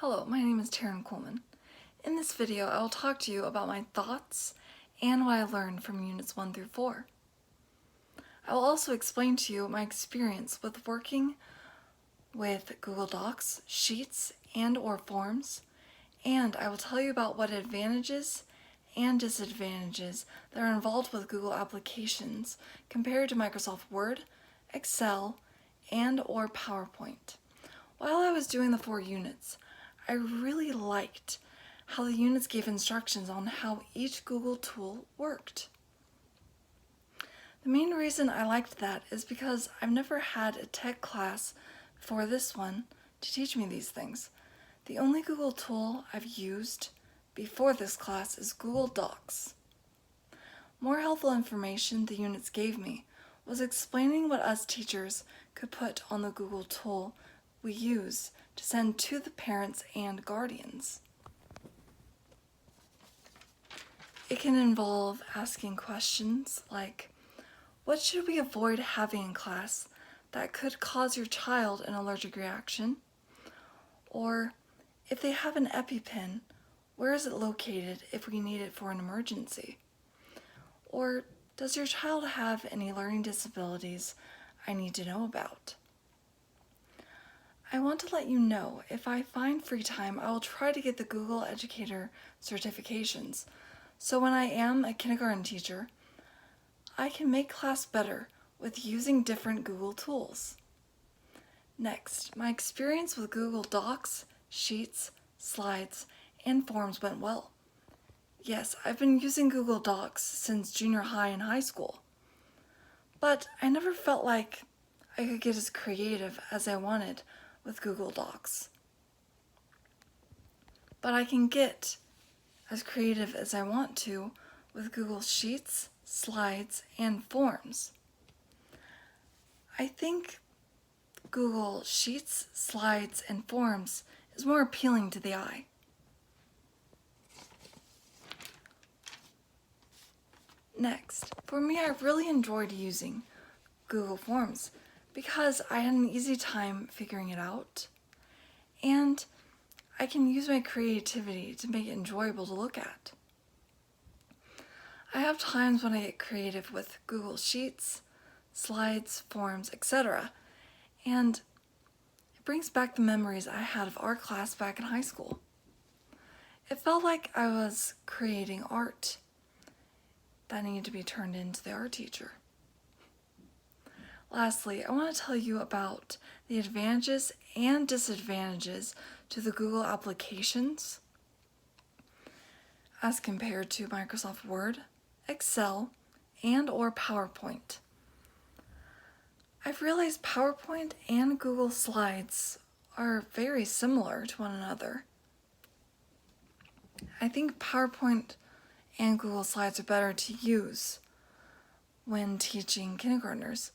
Hello, my name is Taryn Coleman. In this video, I will talk to you about my thoughts and what I learned from Units 1 through 4. I will also explain to you my experience with working with Google Docs, Sheets, and/or Forms, and I will tell you about what advantages and disadvantages that are involved with Google applications compared to Microsoft Word, Excel, and/or PowerPoint. While I was doing the 4 units, I really liked how the units gave instructions on how each Google tool worked. The main reason I liked that is because I've never had a tech class before this one to teach me these things. The only Google tool I've used before this class is Google Docs. More helpful information the units gave me was explaining what us teachers could put on the Google tool we use to send to the parents and guardians. It can involve asking questions like, what should we avoid having in class that could cause your child an allergic reaction? Or, if they have an EpiPen, where is it located if we need it for an emergency? Or, does your child have any learning disabilities I need to know about? I want to let you know, if I find free time, I will try to get the Google Educator certifications, so when I am a kindergarten teacher, I can make class better with using different Google tools. Next, my experience with Google Docs, Sheets, Slides, and Forms went well. Yes, I've been using Google Docs since junior high and high school, but I never felt like I could get as creative as I wanted with Google Docs. But I can get as creative as I want to with Google Sheets, Slides, and Forms. I think Google Sheets, Slides, and Forms is more appealing to the eye. Next, for me, I really enjoyed using Google Forms because I had an easy time figuring it out, and I can use my creativity to make it enjoyable to look at. I have times when I get creative with Google Sheets, Slides, Forms, etc., and it brings back the memories I had of art class back in high school. It felt like I was creating art that needed to be turned into the art teacher. Lastly, I want to tell you about the advantages and disadvantages to the Google applications as compared to Microsoft Word, Excel, and/or PowerPoint. I've realized PowerPoint and Google Slides are very similar to one another. I think PowerPoint and Google Slides are better to use when teaching kindergartners,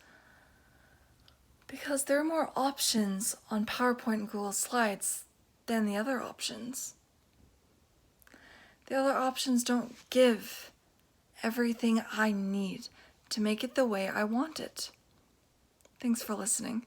because there are more options on PowerPoint and Google Slides than the other options. The other options don't give everything I need to make it the way I want it. Thanks for listening.